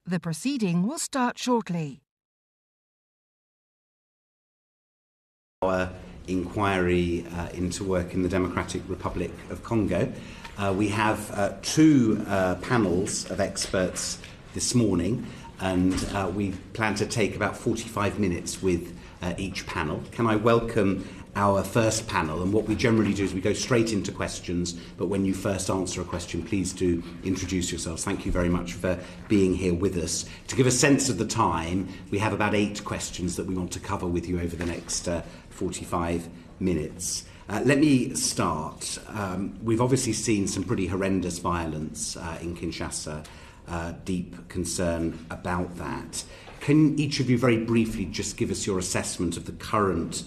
The proceeding will start shortly. Our inquiry into work in the Democratic Republic of Congo. We have two panels of experts this morning, and we plan to take about 45 minutes with each panel. Can I welcome our first panel? And what we generally do is we go straight into questions, but when you first answer a question, please do introduce yourselves. Thank you very much for being here with us. To give a sense of the time, we have about 8 questions that we want to cover with you over the next 45 minutes. Let me start. We've obviously seen some pretty horrendous violence in Kinshasa, deep concern about that. Can each of you very briefly just give us your assessment of the current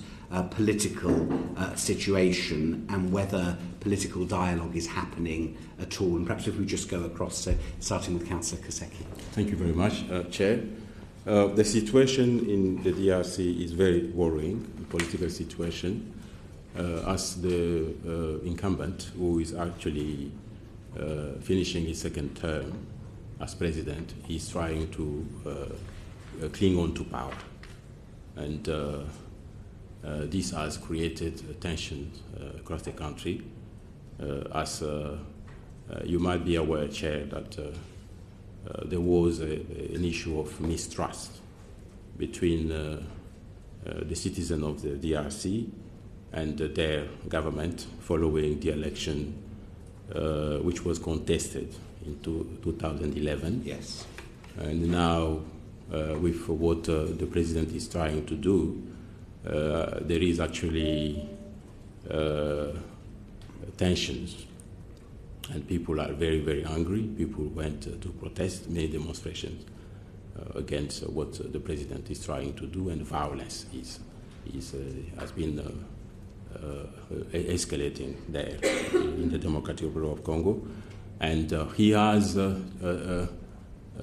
political situation and whether political dialogue is happening at all? And perhaps if we just go across, starting with Councillor Kaseki. Thank you very much, Chair. The situation in the DRC is very worrying, the political situation, as the incumbent, who is actually finishing his second term as president, is trying to cling on to power. And this has created tension across the country. As you might be aware, Chair, that there was an issue of mistrust between the citizens of the DRC and their government following the election, which was contested in 2011. Yes. And now, with what the president is trying to do, there is actually tensions, and people are very, very angry. People went to protest, many demonstrations against what the president is trying to do, and violence has been escalating there in the Democratic Republic of Congo. And he has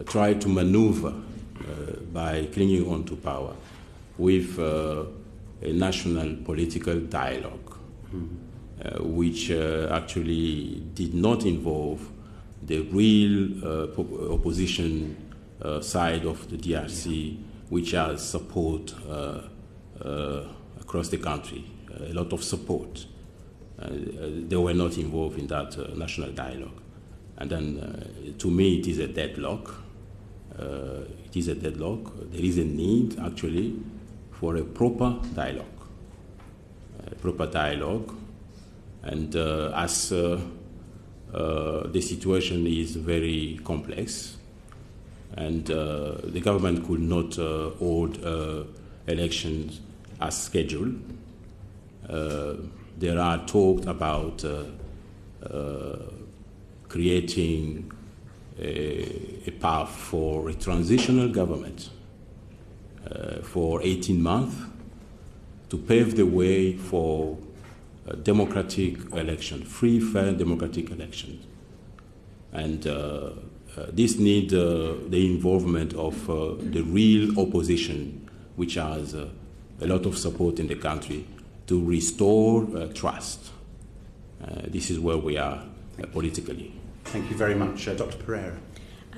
tried to maneuver by clinging on to power with a national political dialogue, which actually did not involve the real opposition side of the DRC, which has support across the country, a lot of support. They were not involved in that national dialogue. And then, to me, it is a deadlock. It is a deadlock. There is a need, actually, for a proper dialogue. And as the situation is very complex, and the government could not hold elections as scheduled, there are talks about creating a path for a transitional government for 18 months to pave the way for democratic election, free, fair, democratic elections. And this needs the involvement of the real opposition, which has a lot of support in the country, to restore trust. This is where we are politically. Thank you very much. Dr. Pereira.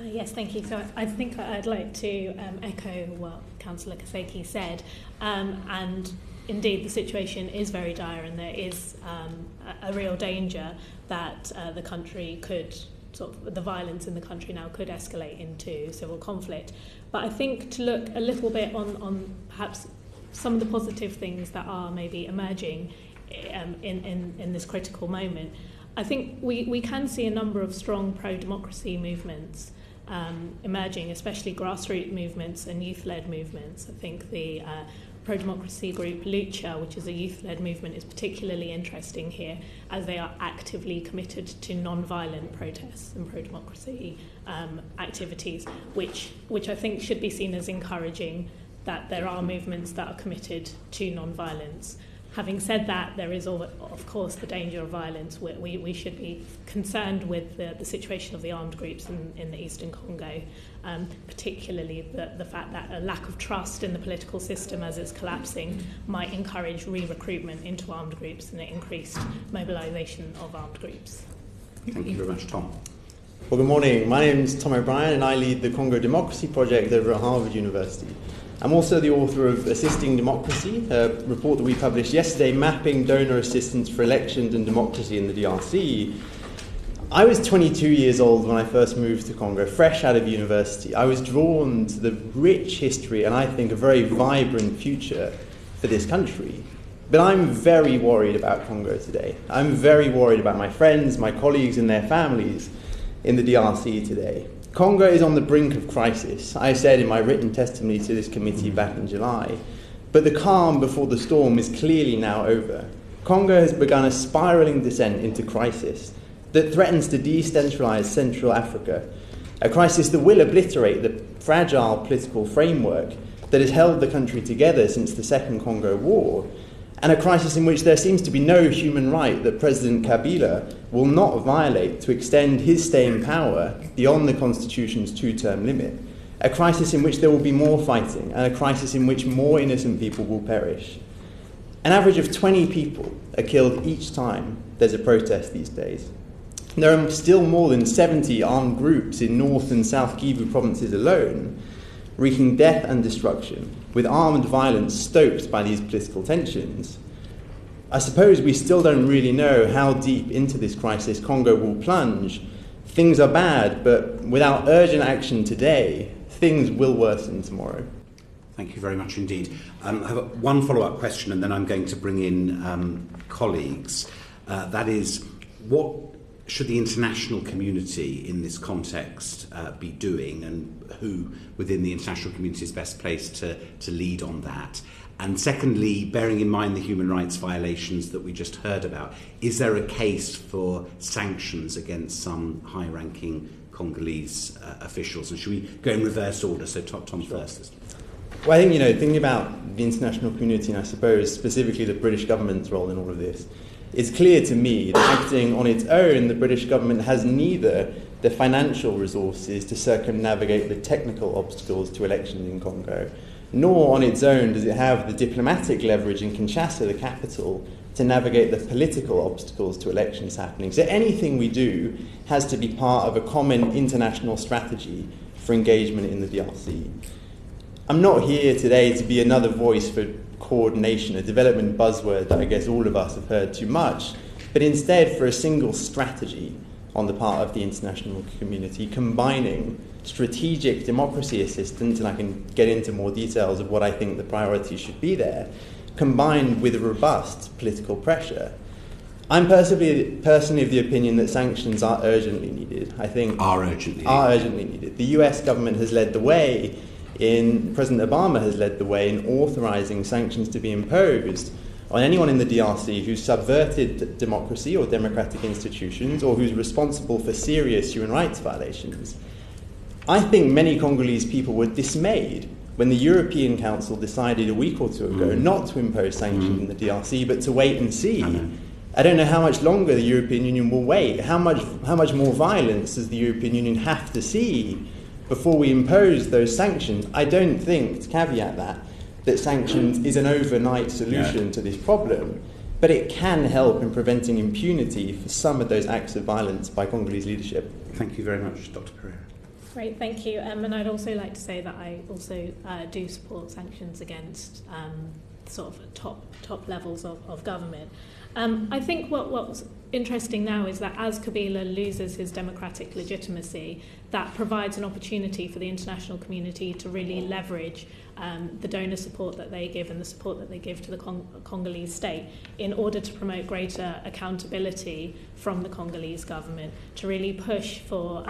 Yes, thank you. So I think I'd like to echo what Councillor Kaseki said. And indeed, the situation is very dire, and there is a real danger that the country could, the violence in the country now could escalate into civil conflict. But I think to look a little bit on perhaps some of the positive things that are maybe emerging in this critical moment, I think we can see a number of strong pro-democracy movements emerging, especially grassroots movements and youth-led movements. I think the pro-democracy group Lucha, which is a youth-led movement, is particularly interesting here, as they are actively committed to non-violent protests and pro-democracy activities, which I think should be seen as encouraging, that there are movements that are committed to non-violence. Having said that, there is, of course, the danger of violence. We should be concerned with the situation of the armed groups in the eastern Congo, particularly the fact that a lack of trust in the political system as it's collapsing might encourage re-recruitment into armed groups and an increased mobilisation of armed groups. Thank you very much, Tom. Well, good morning. My name is Tom O'Brien and I lead the Congo Democracy Project over at Harvard University. I'm also the author of Assisting Democracy, a report that we published yesterday mapping donor assistance for elections and democracy in the DRC. I was 22 years old when I first moved to Congo, fresh out of university. I was drawn to the rich history and I think a very vibrant future for this country. But I'm very worried about Congo today. I'm very worried about my friends, my colleagues and their families in the DRC today. Congo is on the brink of crisis, I said in my written testimony to this committee back in July. But the calm before the storm is clearly now over. Congo has begun a spiralling descent into crisis that threatens to decentralize Central Africa, a crisis that will obliterate the fragile political framework that has held the country together since the Second Congo War, and a crisis in which there seems to be no human right that President Kabila will not violate to extend his stay in power beyond the Constitution's two-term limit, a crisis in which there will be more fighting, and a crisis in which more innocent people will perish. An average of 20 people are killed each time there's a protest these days. There are still more than 70 armed groups in North and South Kivu provinces alone, wreaking death and destruction, with armed violence stoked by these political tensions. I suppose we still don't really know how deep into this crisis Congo will plunge. Things are bad, but without urgent action today, things will worsen tomorrow. Thank you very much indeed. I have one follow-up question and then I'm going to bring in colleagues. That is, what should the international community in this context be doing, and who within the international community is best placed to lead on that? And secondly, bearing in mind the human rights violations that we just heard about, is there a case for sanctions against some high-ranking Congolese officials? And should we go in reverse order? So Tom first. Well, I think, thinking about the international community, and I suppose specifically the British government's role in all of this, it's clear to me that acting on its own, the British government has neither the financial resources to circumnavigate the technical obstacles to elections in Congo, nor on its own does it have the diplomatic leverage in Kinshasa, the capital, to navigate the political obstacles to elections happening. So anything we do has to be part of a common international strategy for engagement in the DRC. I'm not here today to be another voice for coordination, a development buzzword that I guess all of us have heard too much, but instead for a single strategy on the part of the international community, combining strategic democracy assistance, and I can get into more details of what I think the priorities should be there, combined with robust political pressure. I'm personally of the opinion that sanctions are urgently needed. I think are urgently needed. The US government has led the way President Obama has led the way in authorizing sanctions to be imposed on anyone in the DRC who's subverted democracy or democratic institutions or who's responsible for serious human rights violations. I think many Congolese people were dismayed when the European Council decided a week or two ago not to impose sanctions in the DRC, but to wait and see. I don't know how much longer the European Union will wait. How much more violence does the European Union have to see before we impose those sanctions? I don't think, to caveat that sanctions is an overnight solution to this problem, but it can help in preventing impunity for some of those acts of violence by Congolese leadership. Thank you very much, Dr. Pereira. Great, thank you. And I'd also like to say that I also do support sanctions against sort of top levels of government. I think what's interesting now is that as Kabila loses his democratic legitimacy, that provides an opportunity for the international community to really leverage the donor support that they give and the support that they give to the Congolese state in order to promote greater accountability from the Congolese government, to really push for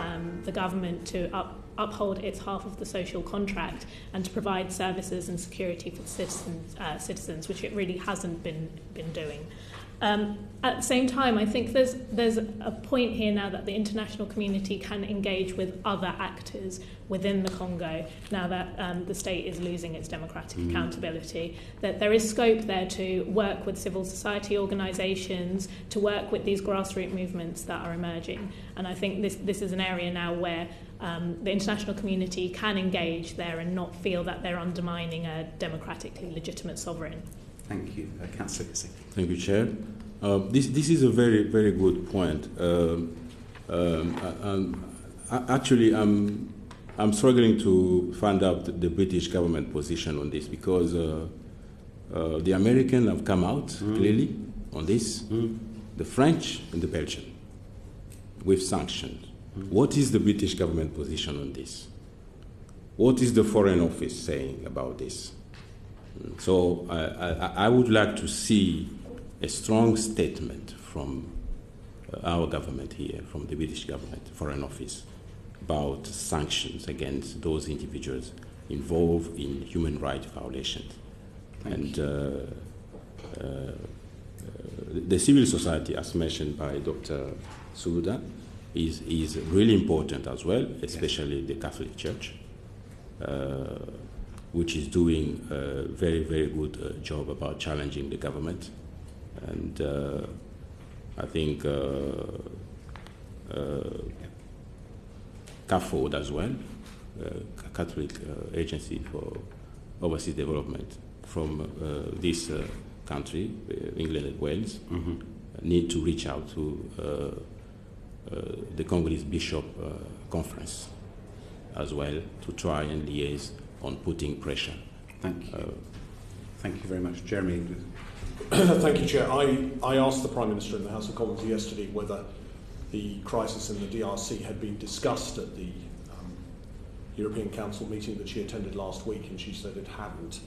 the government to uphold its half of the social contract and to provide services and security for citizens, which it really hasn't been doing. At the same time, I think there's a point here now that the international community can engage with other actors within the Congo now that the state is losing its democratic accountability, that there is scope there to work with civil society organisations, to work with these grassroots movements that are emerging. And I think this is an area now where the international community can engage there and not feel that they're undermining a democratically legitimate sovereign. Thank you. Councillor Kaseki. Thank you, Chair. This is a very, very good point. Actually, I'm struggling to find out the British government position on this because the Americans have come out clearly on this, the French and the Belgian, with sanctions. What is the British government position on this? What is the Foreign Office saying about this? So I would like to see a strong statement from our government here, from the British government, Foreign Office, about sanctions against those individuals involved in human rights violations. The civil society, as mentioned by Dr. Suluda, is really important as well, especially the Catholic Church, which is doing a very, very good job about challenging the government. And I think CAFOD as well, Catholic Agency for Overseas Development from this country, England and Wales, need to reach out to the Congolese Bishop Conference as well to try and liaise on putting pressure. Thank you. Thank you very much. Jeremy. Thank you, Chair. I asked the Prime Minister in the House of Commons yesterday whether the crisis in the DRC had been discussed at the European Council meeting that she attended last week, and she said it hadn't,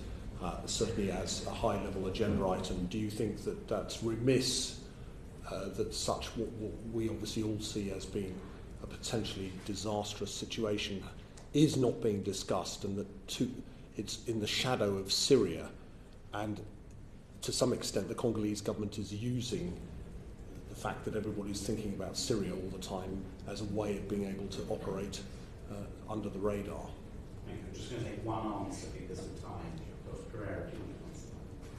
certainly as a high-level agenda item. Do you think that that's remiss, that such what we obviously all see as being a potentially disastrous situation is not being discussed, and that it's in the shadow of Syria, and to some extent the Congolese government is using the fact that everybody's thinking about Syria all the time as a way of being able to operate under the radar? I'm just going to take one answer because of time. Dr. Pereira, do you want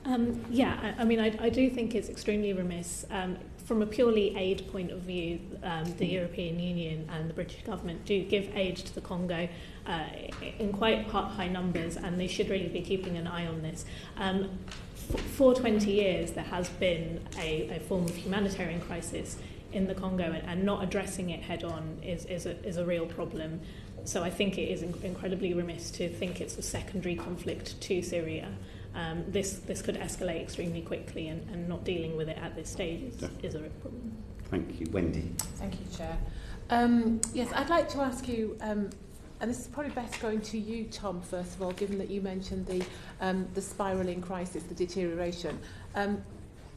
to answer? Yeah, I mean, I do think it's extremely remiss. From a purely aid point of view, the European Union and the British government do give aid to the Congo in quite high numbers, and they should really be keeping an eye on this. For 20 years, there has been a form of humanitarian crisis in the Congo, and not addressing it head on is a real problem. So I think it is incredibly remiss to think it's a secondary conflict to Syria. This could escalate extremely quickly, and not dealing with it at this stage is a real problem. Thank you. Wendy. Thank you, Chair. Yes, I'd like to ask you, and this is probably best going to you, Tom, first of all, given that you mentioned the spiralling crisis, the deterioration.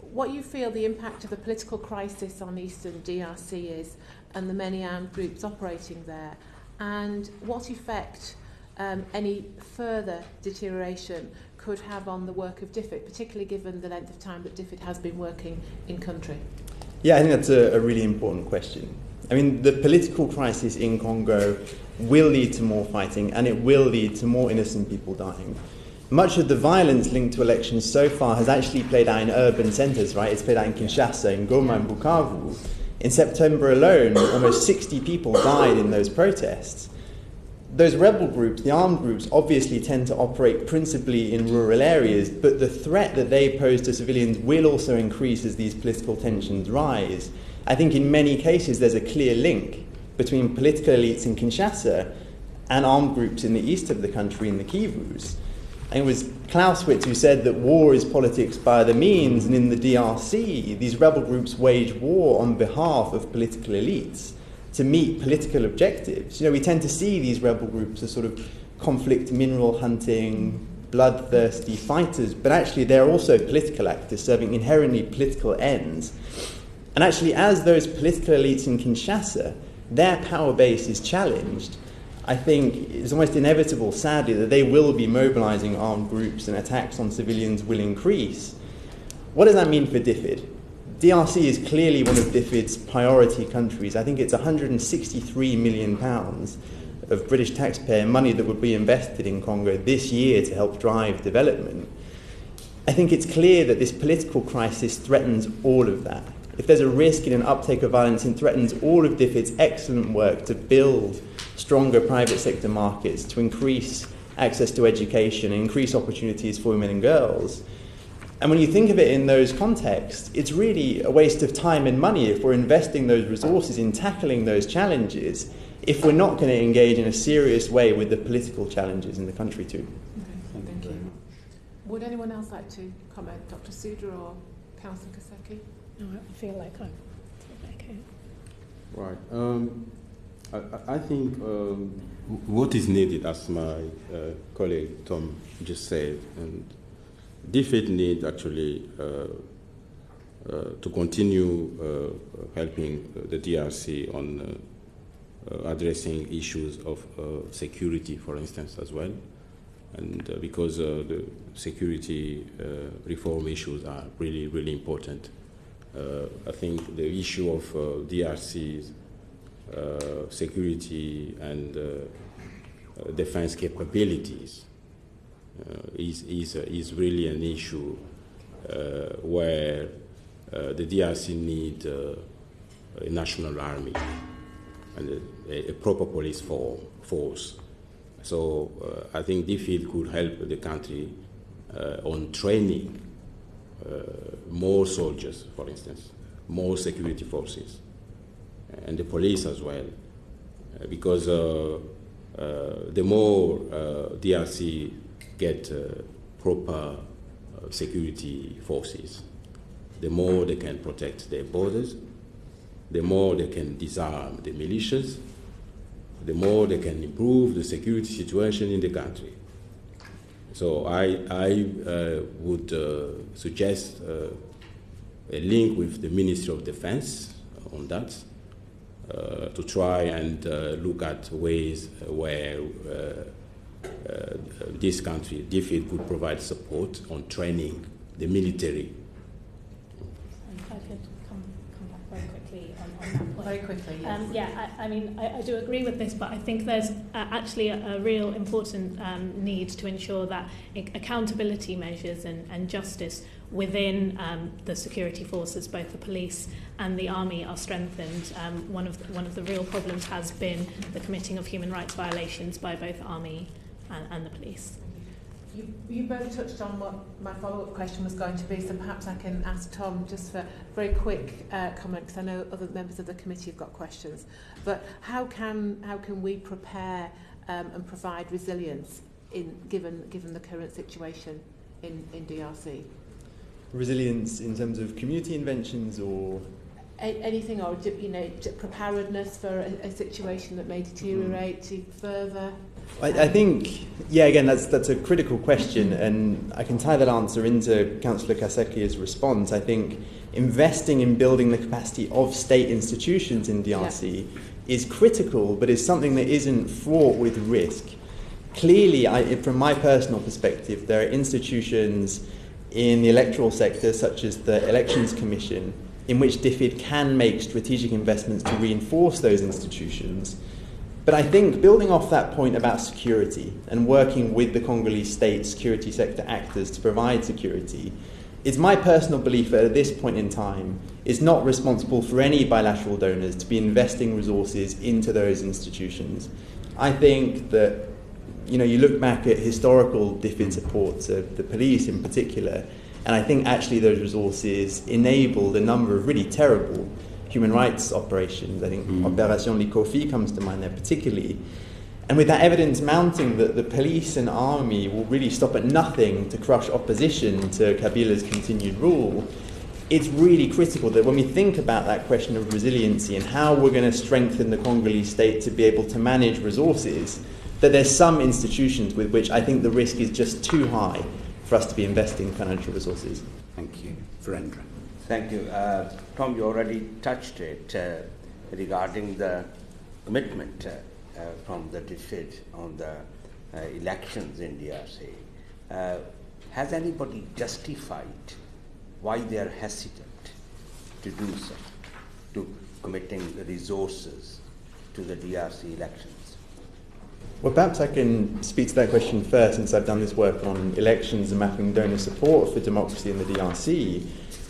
What you feel the impact of the political crisis on Eastern DRC is, and the many armed groups operating there, and what effect any further deterioration could have on the work of DFID, particularly given the length of time that DFID has been working in country? Yeah, I think that's a really important question. I mean, the political crisis in Congo will lead to more fighting, and it will lead to more innocent people dying. Much of the violence linked to elections so far has actually played out in urban centres, right? It's played out in Kinshasa, in Goma, and Bukavu. In September alone, almost 60 people died in those protests. Those rebel groups, the armed groups, obviously tend to operate principally in rural areas, but the threat that they pose to civilians will also increase as these political tensions rise. I think in many cases there's a clear link between political elites in Kinshasa and armed groups in the east of the country, in the Kivus. And it was Clausewitz who said that war is politics by other means, and in the DRC, these rebel groups wage war on behalf of political elites to meet political objectives. You know, we tend to see these rebel groups as sort of conflict mineral hunting, bloodthirsty fighters, but actually they're also political actors serving inherently political ends. And actually, as those political elites in Kinshasa, their power base is challenged, I think it's almost inevitable, sadly, that they will be mobilizing armed groups and attacks on civilians will increase. What does that mean for DFID? DRC is clearly one of DFID's priority countries. I think it's £163 million of British taxpayer money that would be invested in Congo this year to help drive development. I think it's clear that this political crisis threatens all of that. If there's a risk in an uptake of violence, it threatens all of DFID's excellent work to build stronger private sector markets, to increase access to education and increase opportunities for women and girls. And when you think of it in those contexts, it's really a waste of time and money if we're investing those resources in tackling those challenges if we're not going to engage in a serious way with the political challenges in the country too. Okay, thank you. Would anyone else like to comment? Dr. Suda or Councillor Kaseki? No, I feel like I'm okay. Right. I think what is needed, as my colleague Tom just said, and DFID need actually to continue helping the DRC on addressing issues of security, for instance, as well. And because the security reform issues are really, really important. I think the issue of DRC's security and defense capabilities is really an issue where the DRC need a national army and a proper police force. So I think DFID could help the country on training more soldiers, for instance, more security forces, and the police as well, because the more DRC get proper security forces, the more they can protect their borders, the more they can disarm the militias, the more they can improve the security situation in the country. So I would suggest a link with the Ministry of Defense on that to try and look at ways where this country, DFID, could provide support on training the military. If I could come back very quickly on that point. Very quickly, yes. I mean, I do agree with this, but I think there's actually a real important need to ensure that accountability measures and justice within the security forces, both the police and the army, are strengthened. One of the real problems has been the committing of human rights violations by both the army and the police. You both touched on what my follow-up question was going to be, so perhaps I can ask Tom just for a very quick comment, because I know other members of the committee have got questions. But how can we prepare and provide resilience given the current situation in DRC? Resilience in terms of community interventions or anything, or preparedness for a situation that may deteriorate further. I think, again, that's a critical question, and I can tie that answer into Councillor Kaseki's response. I think investing in building the capacity of state institutions in DRC is critical, but is something that isn't fraught with risk. Clearly, from my personal perspective, there are institutions in the electoral sector, such as the Elections Commission, in which DFID can make strategic investments to reinforce those institutions. But I think building off that point about security and working with the Congolese state security sector actors to provide security, it's my personal belief that at this point in time, it's not responsible for any bilateral donors to be investing resources into those institutions. I think that, you look back at historical DFID support to the police in particular, and I think actually those resources enabled a number of really terrible human rights operations. I think Operation Likofi comes to mind there particularly. And with that evidence mounting that the police and army will really stop at nothing to crush opposition to Kabila's continued rule, it's really critical that when we think about that question of resiliency and how we're going to strengthen the Congolese state to be able to manage resources, that there's some institutions with which I think the risk is just too high for us to be investing financial resources. Thank you. Virendra. Thank you. Tom, you already touched it regarding the commitment from the DFID on the elections in DRC. Has anybody justified why they are hesitant to do so, to committing the resources to the DRC elections? Well, perhaps I can speak to that question first, since I've done this work on elections and mapping donor support for democracy in the DRC.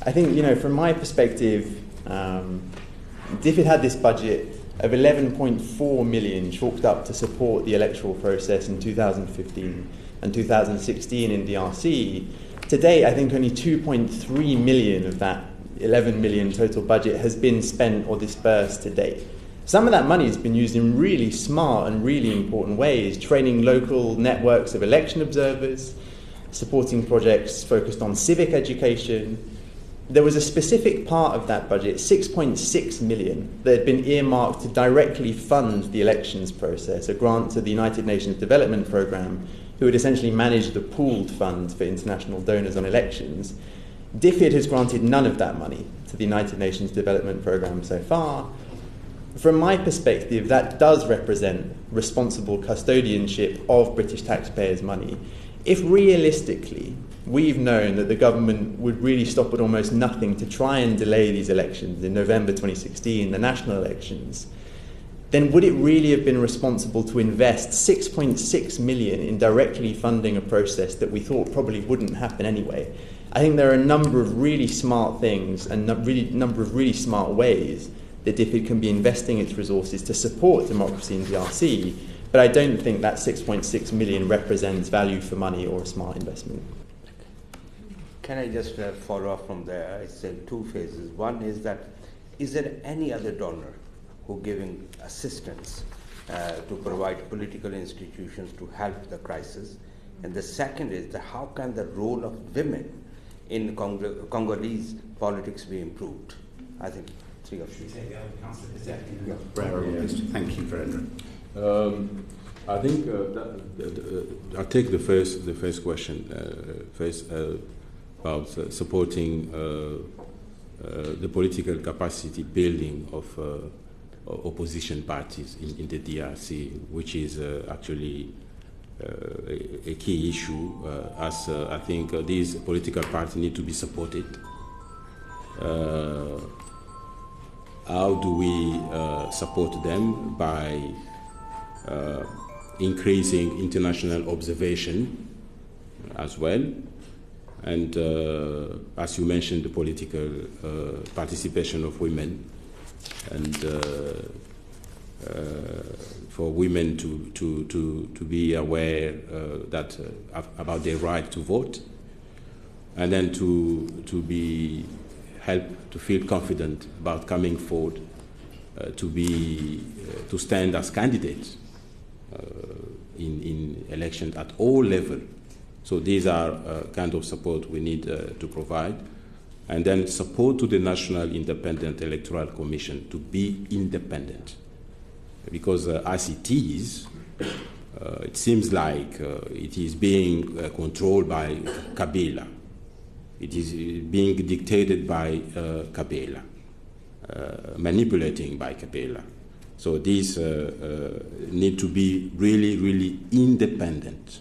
I think, from my perspective, DFID had this budget of 11.4 million chalked up to support the electoral process in 2015 and 2016 in DRC. Today, I think only 2.3 million of that 11 million total budget has been spent or dispersed to date. Some of that money has been used in really smart and really important ways, training local networks of election observers, supporting projects focused on civic education. There was a specific part of that budget, 6.6 million, that had been earmarked to directly fund the elections process, a grant to the United Nations Development Programme, who had essentially managed the pooled fund for international donors on elections. DFID has granted none of that money to the United Nations Development Programme so far. From my perspective, that does represent responsible custodianship of British taxpayers' money. If realistically we've known that the government would really stop at almost nothing to try and delay these elections in November 2016, the national elections, then would it really have been responsible to invest 6.6 million in directly funding a process that we thought probably wouldn't happen anyway? I think there are a number of really smart things and a number of really smart ways that DFID can be investing its resources to support democracy in DRC, but I don't think that 6.6 million represents value for money or a smart investment. Can I just follow up from there? It's two phases. One is that, is there any other donor who giving assistance to provide political institutions to help the crisis? And the second is that how can the role of women in Congolese politics be improved? I think three of you. Thank you, Virendra. I think I'll take the first question first about supporting the political capacity building of opposition parties in the DRC, which is actually a key issue, as I think these political parties need to be supported. How do we support them? By increasing international observation as well, and as you mentioned, the political participation of women, and for women to be aware that about their right to vote, and then to be helped to feel confident about coming forward to stand as candidates in elections at all levels. So these are kind of support we need to provide. And then support to the National Independent Electoral Commission to be independent. Because as it is, it seems like it is being controlled by Kabila. It is being dictated by Kabila, manipulating by Kabila. So these need to be really, really independent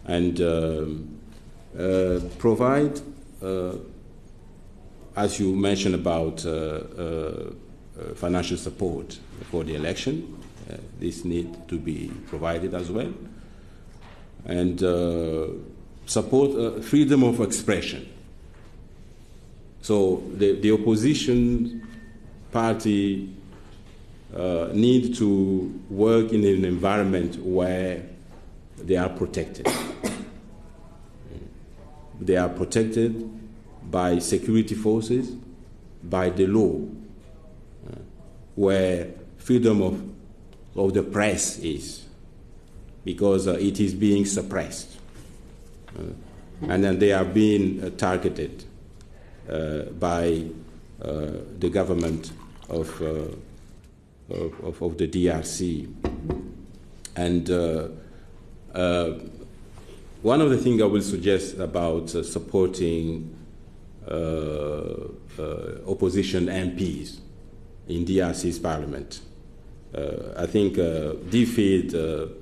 and provide, as you mentioned about financial support for the election. This need to be provided as well. And support freedom of expression. So the opposition party need to work in an environment where they are protected. They are protected by security forces, by the law, where freedom of the press is, because it is being suppressed. And then they are being targeted by the government of the DRC. And one of the things I will suggest about supporting opposition MPs in DRC's parliament, I think DFID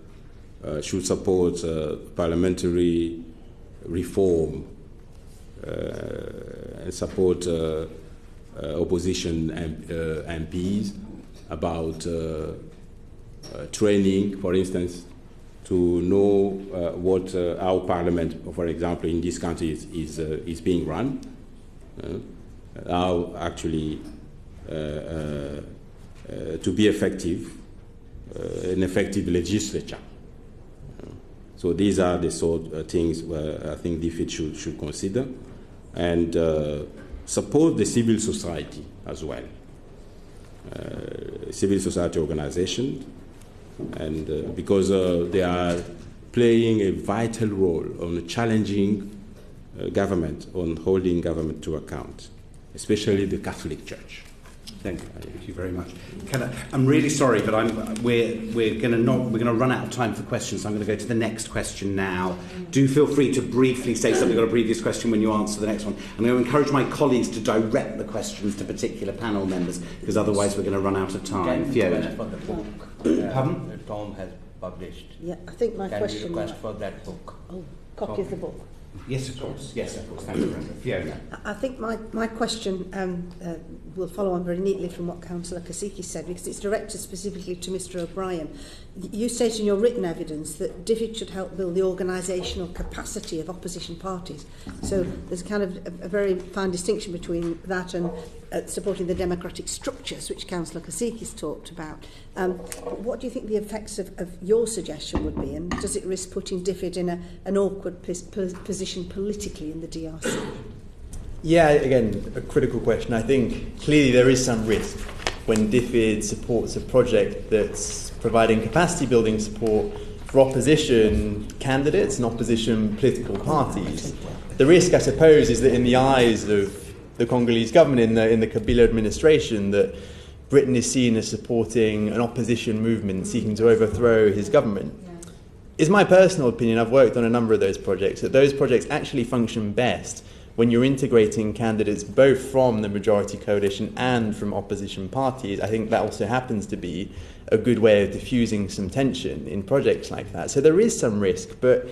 should support parliamentary reform and support opposition MPs about training, for instance, to know what our parliament, for example, in this country is being run, how actually to be effective, an effective legislature. So these are the sort of things where I think DFID should consider, and support the civil society as well. civil society organizations, and because they are playing a vital role on challenging government, on holding government to account, especially the Catholic Church. Thank you. Thank you very much. I'm really sorry, but we're going to run out of time for questions. So I'm going to go to the next question now. Do feel free to briefly say something on a previous question when you answer the next one. I'm going to encourage my colleagues to direct the questions to particular panel members, because otherwise we're going to run out of time. Fiona. For the book. Pardon? Tom has published. Yeah, I think my Can question. we request for that book? Oh, copy of the book. Yes, of course. Yes, of course. Thank you, Brenda. Fiona. I think my question will follow on very neatly from what Councillor Kasiki said, because it's directed specifically to Mr O'Brien. You state in your written evidence that DFID should help build the organisational capacity of opposition parties. So there's kind of a very fine distinction between that and supporting the democratic structures, which Councillor Kasiki's talked about. What do you think the effects of your suggestion would be, and does it risk putting DFID in an awkward position politically in the DRC? Yeah, again, a critical question. I think clearly there is some risk when DFID supports a project that's providing capacity building support for opposition candidates and opposition political parties. The risk, I suppose, is that in the eyes of the Congolese government, in the Kabila administration, that Britain is seen as supporting an opposition movement seeking to overthrow his government. It's my personal opinion, I've worked on a number of those projects, that those projects actually function best when you're integrating candidates both from the majority coalition and from opposition parties. I think that also happens to be a good way of diffusing some tension in projects like that. So there is some risk, but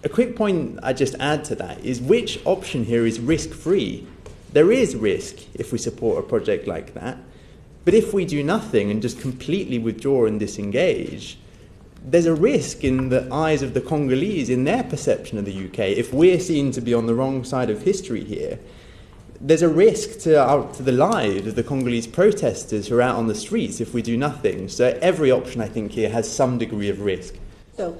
a quick point I just add to that is which option here is risk-free? There is risk if we support a project like that, but if we do nothing and just completely withdraw and disengage, there's a risk in the eyes of the Congolese, in their perception of the UK, if we're seen to be on the wrong side of history here, there's a risk to the lives of the Congolese protesters who are out on the streets if we do nothing. So every option, I think, here has some degree of risk. So,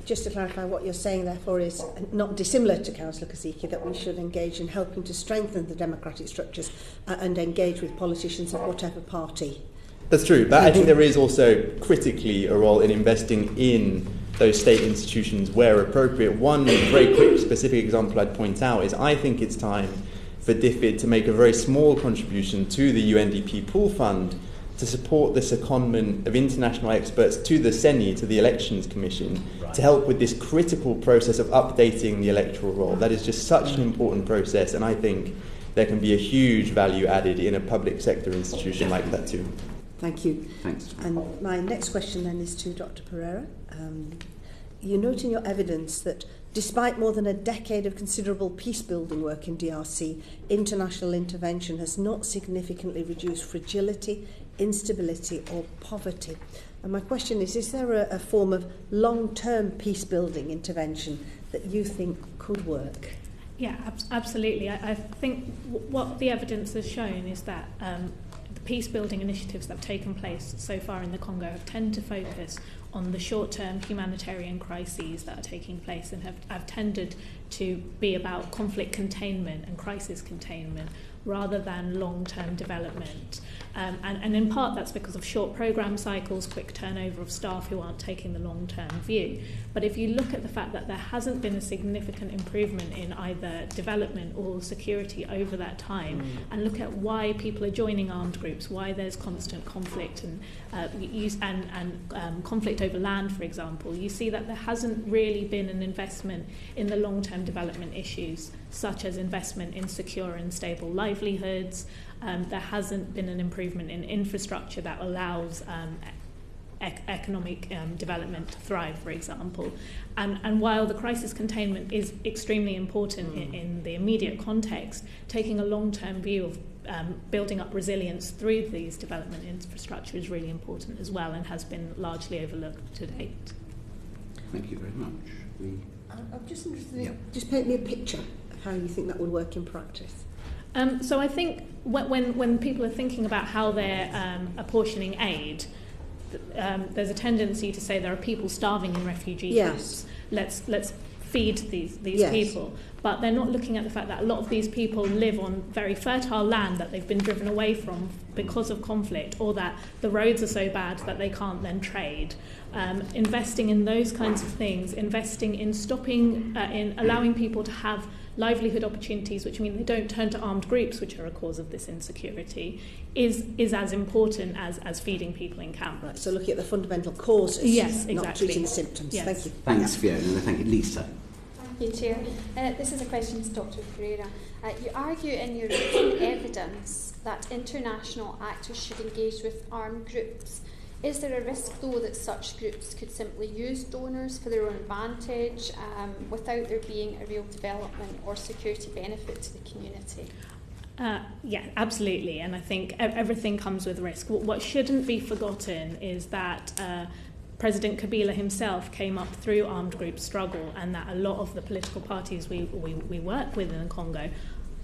just to clarify, what you're saying, therefore, is not dissimilar to Councillor Kasiki, that we should engage in helping to strengthen the democratic structures and engage with politicians of whatever party. That's true, but I think there is also critically a role in investing in those state institutions where appropriate. One very quick specific example I'd point out is I think it's time for DFID to make a very small contribution to the UNDP pool fund to support the secondment of international experts to the CENI, to the Elections Commission, to help with this critical process of updating the electoral roll. That is just such an important process, and I think there can be a huge value added in a public sector institution like that too. Thank you. Thanks. And my next question then is to Dr. Pereira. You note in your evidence that despite more than a decade of considerable peace-building work in DRC, international intervention has not significantly reduced fragility, instability or poverty. And my question is there a form of long-term peace-building intervention that you think could work? Yeah, absolutely. I think what the evidence has shown is that the peace-building initiatives that have taken place so far in the Congo have tended to focus on the short-term humanitarian crises that are taking place and have tended to be about conflict containment and crisis containment rather than long-term development. And in part that's because of short program cycles, quick turnover of staff who aren't taking the long-term view. But if you look at the fact that there hasn't been a significant improvement in either development or security over that time, and look at why people are joining armed groups, why there's constant conflict and conflict over land, for example, you see that there hasn't really been an investment in the long-term development issues, such as investment in secure and stable livelihoods. There hasn't been an improvement in infrastructure that allows economic development to thrive, for example. And while the crisis containment is extremely important in the immediate context, taking a long-term view of building up resilience through these development infrastructure is really important as well and has been largely overlooked to date. Thank you very much. I'm just interested in, just paint me a picture of how you think that would work in practice. So I think when people are thinking about how they're apportioning aid, there's a tendency to say there are people starving in refugee camps. Let's feed these Yes. people. But they're not looking at the fact that a lot of these people live on very fertile land that they've been driven away from because of conflict, or that the roads are so bad that they can't then trade. Investing in those kinds of things, investing in stopping, in allowing people to have livelihood opportunities, which mean they don't turn to armed groups, which are a cause of this insecurity, is as important as feeding people in camp. Right, so looking at the fundamental causes, yes, exactly. not treating the symptoms. Yes. Thank you. Thanks, Fiona, and thank you, Lisa. Thank you, Chair. This is a question to Dr. Pereira. You argue in your written evidence that international actors should engage with armed groups. Is there a risk, though, that such groups could simply use donors for their own advantage without there being a real development or security benefit to the community? Yeah, absolutely. And I think everything comes with risk. What shouldn't be forgotten is that President Kabila himself came up through armed group struggle, and that a lot of the political parties we work with in the Congo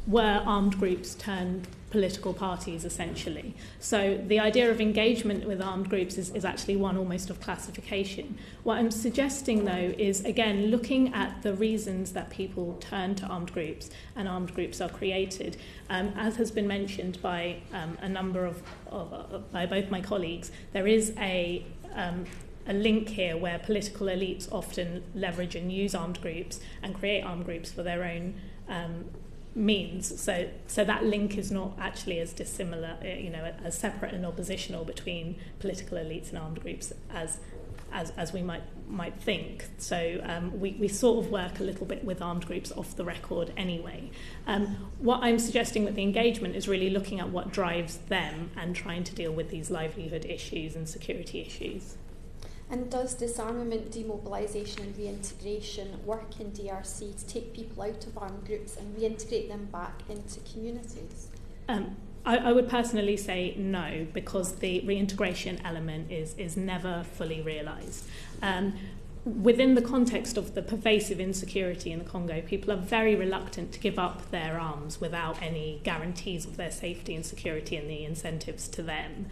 were armed groups turned political parties, essentially. So the idea of engagement with armed groups is actually one almost of classification. What I'm suggesting, though, is, again, looking at the reasons that people turn to armed groups and armed groups are created. As has been mentioned by a number by both my colleagues, there is a link here where political elites often leverage and use armed groups and create armed groups for their own means. So that link is not actually as dissimilar, as separate and oppositional between political elites and armed groups as we might think. So we sort of work a little bit with armed groups off the record anyway. What I'm suggesting with the engagement is really looking at what drives them and trying to deal with these livelihood issues and security issues. And does disarmament, demobilisation and reintegration work in DRC to take people out of armed groups and reintegrate them back into communities? I would personally say no, because the reintegration element is never fully realised. Within the context of the pervasive insecurity in the Congo, people are very reluctant to give up their arms without any guarantees of their safety and security and the incentives to them.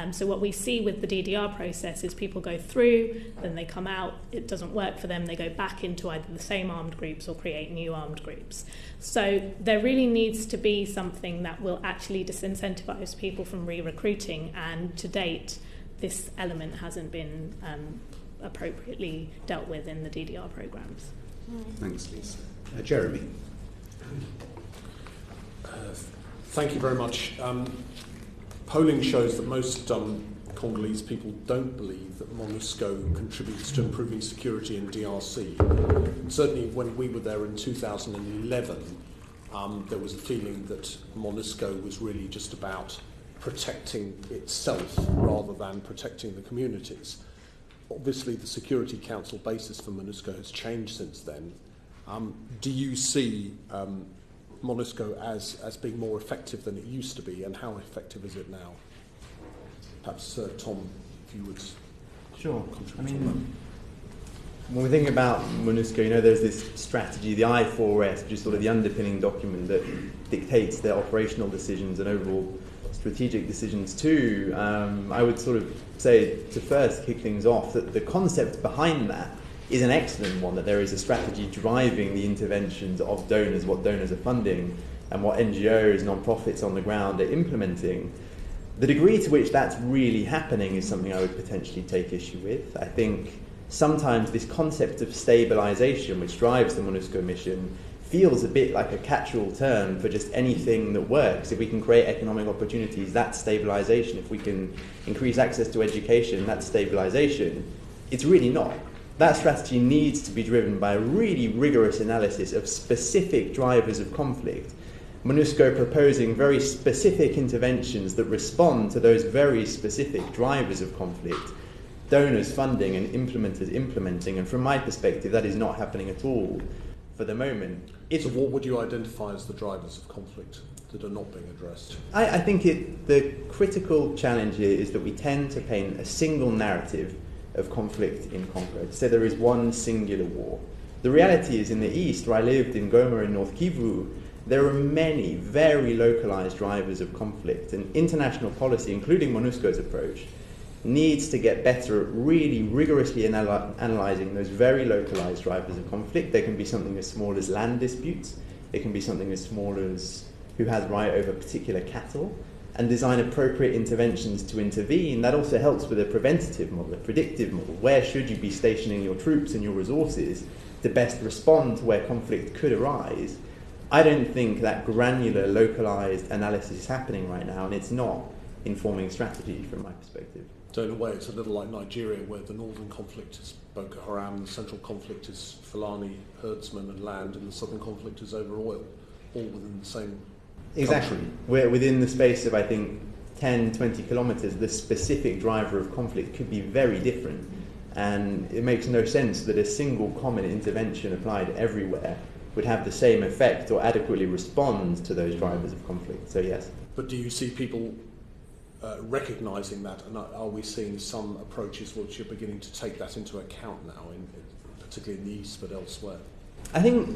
So what we see with the DDR process is people go through, then they come out, it doesn't work for them, they go back into either the same armed groups or create new armed groups. So there really needs to be something that will actually disincentivise people from re-recruiting, and to date, this element hasn't been appropriately dealt with in the DDR programs. Thanks, Lisa. Jeremy. Thank you very much. Polling shows that most Congolese people don't believe that MONUSCO contributes to improving security in DRC. And certainly when we were there in 2011, there was a feeling that MONUSCO was really just about protecting itself rather than protecting the communities. Obviously, the Security Council basis for MONUSCO has changed since then. Do you see MONUSCO as being more effective than it used to be, and how effective is it now? Perhaps, Tom, if you would. Sure. When we think about MONUSCO, there's this strategy, the I4S, which is sort of the underpinning document that dictates their operational decisions and overall strategic decisions too. I would sort of say, to first kick things off, that the concept behind that is an excellent one, that there is a strategy driving the interventions of donors, what donors are funding, and what NGOs, non-profits on the ground are implementing. The degree to which that's really happening is something I would potentially take issue with. I think sometimes this concept of stabilisation, which drives the MONUSCO mission, feels a bit like a catch-all term for just anything that works. If we can create economic opportunities, that's stabilisation. If we can increase access to education, that's stabilisation. It's really not. That strategy needs to be driven by a really rigorous analysis of specific drivers of conflict. MONUSCO proposing very specific interventions that respond to those very specific drivers of conflict. Donors funding and implementers implementing, and from my perspective, that is not happening at all for the moment. So what would you identify as the drivers of conflict that are not being addressed? I think the critical challenge here is that we tend to paint a single narrative of conflict in Congo, to say there is one singular war. The reality is, in the east, where I lived in Goma in North Kivu, there are many very localized drivers of conflict, and international policy, including MONUSCO's approach, needs to get better at really rigorously analysing those very localised drivers of conflict. There can be something as small as land disputes. It can be something as small as who has right over particular cattle, and design appropriate interventions to intervene. That also helps with a preventative model, a predictive model. Where should you be stationing your troops and your resources to best respond to where conflict could arise? I don't think that granular, localised analysis is happening right now, and it's not informing strategy from my perspective. So in a way, it's a little like Nigeria, where the northern conflict is Boko Haram, the central conflict is Fulani herdsmen and land, and the southern conflict is over oil, all within the same Exactly. country. We're within the space of, I think, 10, 20 kilometres, the specific driver of conflict could be very different. And it makes no sense that a single common intervention applied everywhere would have the same effect or adequately respond to those drivers of conflict. So yes. But do you see people recognising that, and are we seeing some approaches which are beginning to take that into account now, particularly in the East but elsewhere? I think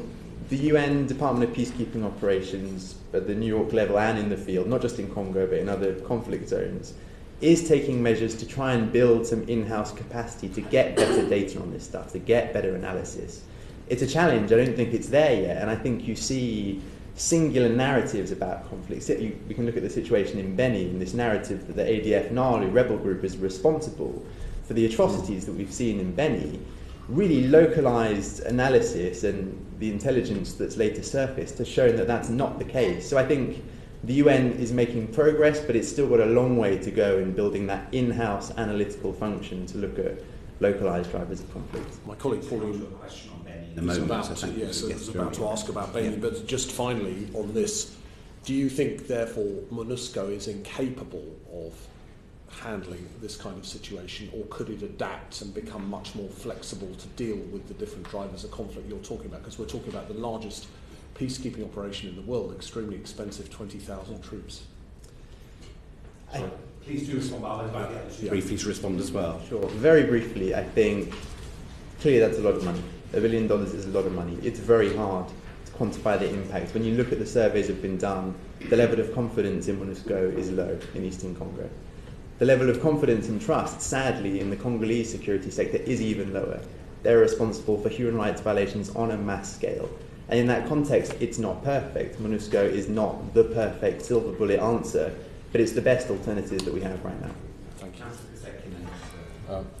the UN Department of Peacekeeping Operations at the New York level and in the field, not just in Congo but in other conflict zones, is taking measures to try and build some in-house capacity to get better data on this stuff, to get better analysis. It's a challenge. I don't think it's there yet, and I think you see singular narratives about conflicts. We can look at the situation in Beni, and this narrative that the ADF Nalu rebel group is responsible for the atrocities that we've seen in Beni. Really localised analysis and the intelligence that's later surfaced has shown that that's not the case. So I think the UN is making progress, but it's still got a long way to go in building that in-house analytical function to look at localised drivers of conflict. My colleague Pauline was about to ask about Beni, but just finally on this, do you think therefore MONUSCO is incapable of handling this kind of situation, or could it adapt and become much more flexible to deal with the different drivers of conflict you're talking about? Because we're talking about the largest peacekeeping operation in the world, extremely expensive, 20,000 troops. Please do respond, but I'd like briefly to respond as well. Sure. Very briefly, I think clearly that's a lot of money. $1 billion is a lot of money. It's very hard to quantify the impact. When you look at the surveys that have been done, the level of confidence in MONUSCO is low in Eastern Congo. The level of confidence and trust, sadly, in the Congolese security sector is even lower. They're responsible for human rights violations on a mass scale. And in that context, it's not perfect. MONUSCO is not the perfect silver bullet answer, but it's the best alternative that we have right now. Thank you.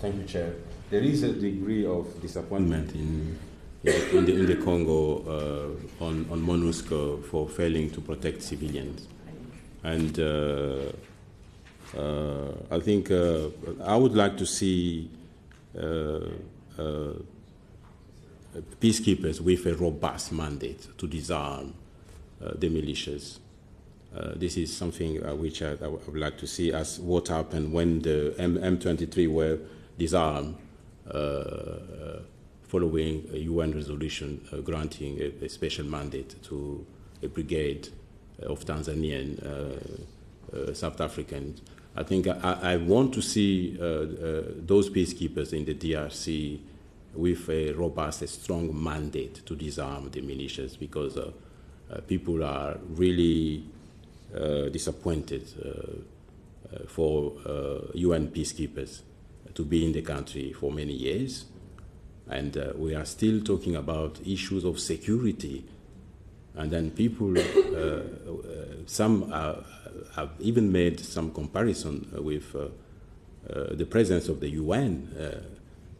Thank you, Chair. There is a degree of disappointment in the Congo on MONUSCO for failing to protect civilians. And I think I would like to see peacekeepers with a robust mandate to disarm the militias. This is something which I would like to see as what happened when the M23 were disarmed following a UN resolution granting a special mandate to a brigade of Tanzanian South Africans. I think I want to see those peacekeepers in the DRC with a robust, a strong mandate to disarm the militias, because people are really disappointed for UN peacekeepers to be in the country for many years. And we are still talking about issues of security. And then people, some have even made some comparison with the presence of the UN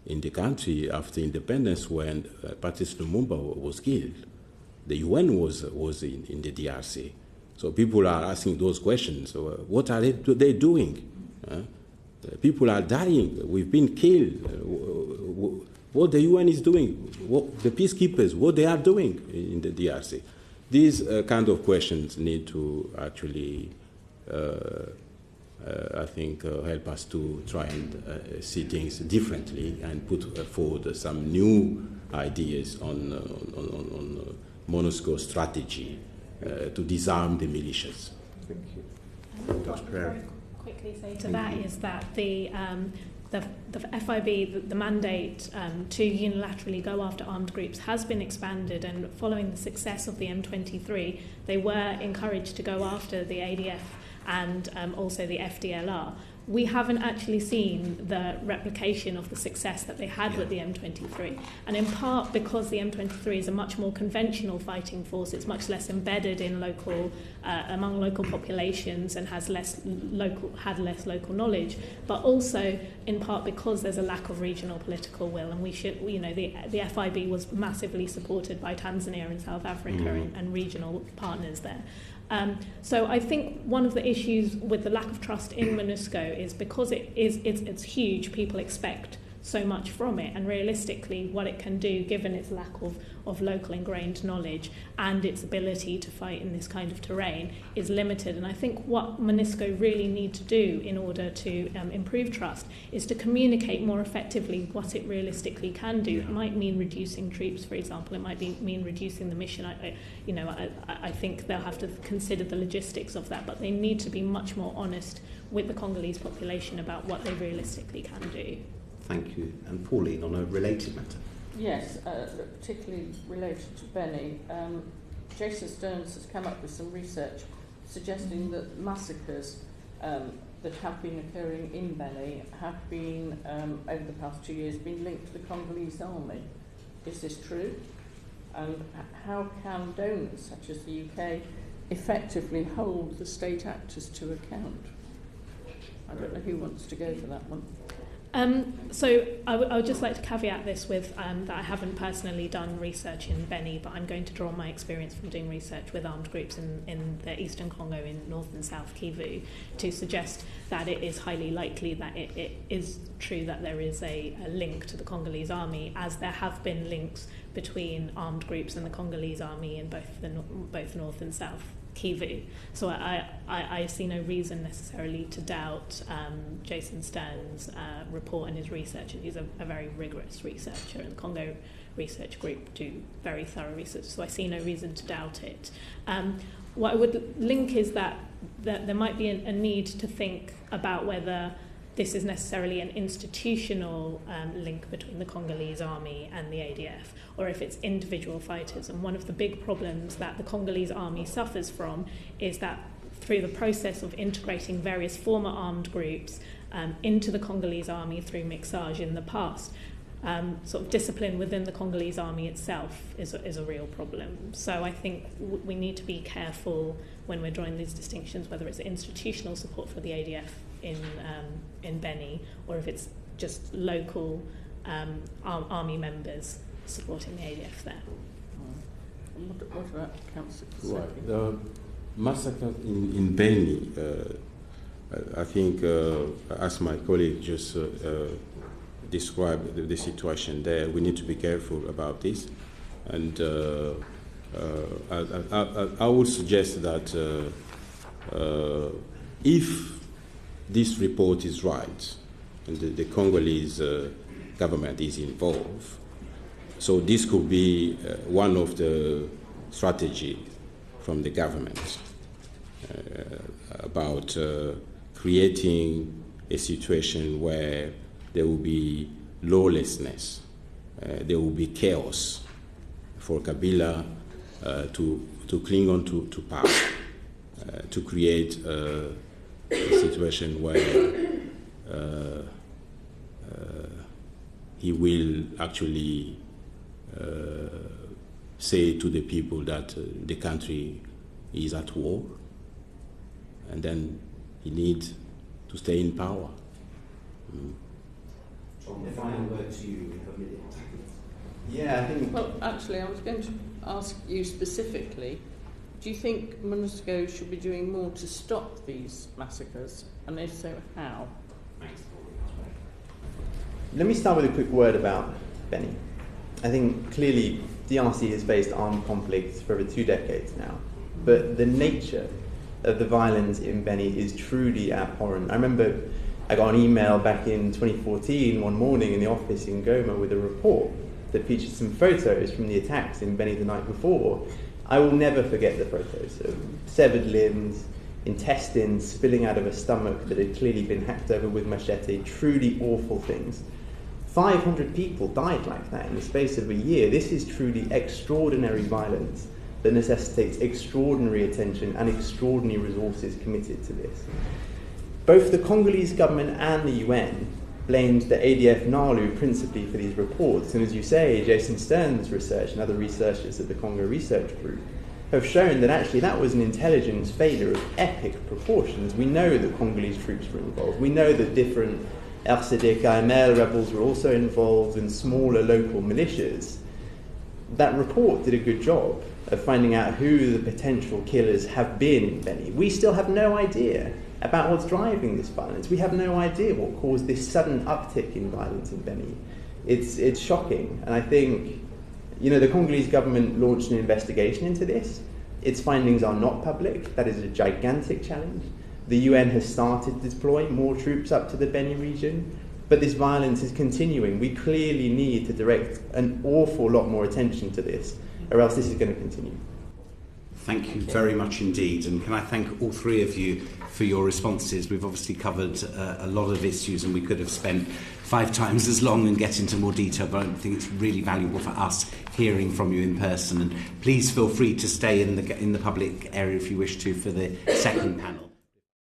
in the country after independence when Patrice Lumumba was killed. The UN was in the DRC. So people are asking those questions. So, what are they doing? People are dying. We've been killed. What the UN is doing, what the peacekeepers, what they are doing in the DRC. These kind of questions need to actually, I think, help us to try and see things differently and put forward some new ideas on MONUSCO strategy to disarm the militias. Thank you. What I very quickly say to that is that the FIB, the mandate to unilaterally go after armed groups has been expanded, and following the success of the M23, they were encouraged to go after the ADF and also the FDLR. we haven't actually seen the replication of the success that they had with the M23. And in part because the M23 is a much more conventional fighting force, it's much less embedded in among local populations and had less local knowledge, but also in part because there's a lack of regional political will. And the FIB was massively supported by Tanzania and South Africa and regional partners there. So I think one of the issues with the lack of trust in MONUSCO is because it's huge, people expect so much from it, and realistically what it can do, given its lack of local ingrained knowledge and its ability to fight in this kind of terrain, is limited. And I think what MONUSCO really need to do in order to improve trust is to communicate more effectively what it realistically can do. It might mean reducing troops, for example. It might mean reducing the mission. I think they'll have to consider the logistics of that, but they need to be much more honest with the Congolese population about what they realistically can do. Thank you. And Pauline, on a related matter. Yes, particularly related to Beni. Jason Stearns has come up with some research suggesting that massacres that have been occurring in Beni have been, over the past 2 years, been linked to the Congolese army. Is this true? And how can donors, such as the UK, effectively hold the state actors to account? I don't know who wants to go for that one. So I would just like to caveat this with that I haven't personally done research in Beni, but I'm going to draw on my experience from doing research with armed groups in the eastern Congo, in North and South Kivu, to suggest that it is highly likely that it is true that there is a link to the Congolese army, as there have been links between armed groups and the Congolese army in both North and South Kivu. So I see no reason necessarily to doubt Jason Stern's report and his research, and he's a very rigorous researcher, and the Congo Research Group do very thorough research, so I see no reason to doubt it. What I would link is that there might be a need to think about whether this is necessarily an institutional link between the Congolese army and the ADF, or if it's individual fighters. And one of the big problems that the Congolese army suffers from is that through the process of integrating various former armed groups into the Congolese army through mixage in the past, sort of discipline within the Congolese army itself is a real problem. So I think we need to be careful when we're drawing these distinctions, whether it's institutional support for the ADF in Beni, or if it's just local army members supporting the ADF there. What about Councillor? Right. The massacre in Beni, I think, as my colleague just described the situation there, we need to be careful about this. And I would suggest that if this report is right, and the Congolese government is involved, so this could be one of the strategies from the government about creating a situation where there will be lawlessness, there will be chaos for Kabila to cling on to power, to create a situation where he will actually say to the people that the country is at war, and then he needs to stay in power. John, the final word to you in a minute. Yeah, I think. Well, actually, I was going to ask you specifically, do you think MONUSCO should be doing more to stop these massacres? And if so, how? Thanks. Let me start with a quick word about Beni. I think clearly DRC has faced armed conflicts for over 2 decades now, but the nature of the violence in Beni is truly abhorrent. I remember I got an email back in 2014 one morning in the office in Goma with a report that featured some photos from the attacks in Beni the night before. I will never forget the photos of severed limbs, intestines spilling out of a stomach that had clearly been hacked over with machete, truly awful things. 500 people died like that in the space of a year. This is truly extraordinary violence that necessitates extraordinary attention and extraordinary resources committed to this. both the Congolese government and the UN blamed the ADF NALU principally for these reports. And as you say, Jason Stern's research and other researchers at the Congo Research Group have shown that actually that was an intelligence failure of epic proportions. We know that Congolese troops were involved. We know that different RCD-KML rebels were also involved and smaller local militias. That report did a good job of finding out who the potential killers have been in Beni. We still have no idea about what's driving this violence. We have no idea what caused this sudden uptick in violence in Beni. It's shocking, and I think, the Congolese government launched an investigation into this. Its findings are not public. That is a gigantic challenge. The UN has started to deploy more troops up to the Beni region, but this violence is continuing. We clearly need to direct an awful lot more attention to this, or else this is going to continue. Thank you very much indeed, and can I thank all three of you for your responses. We've obviously covered a lot of issues, and we could have spent 5 times as long and get into more detail, but I think it's really valuable for us hearing from you in person. And please feel free to stay in the public area if you wish to for the second panel.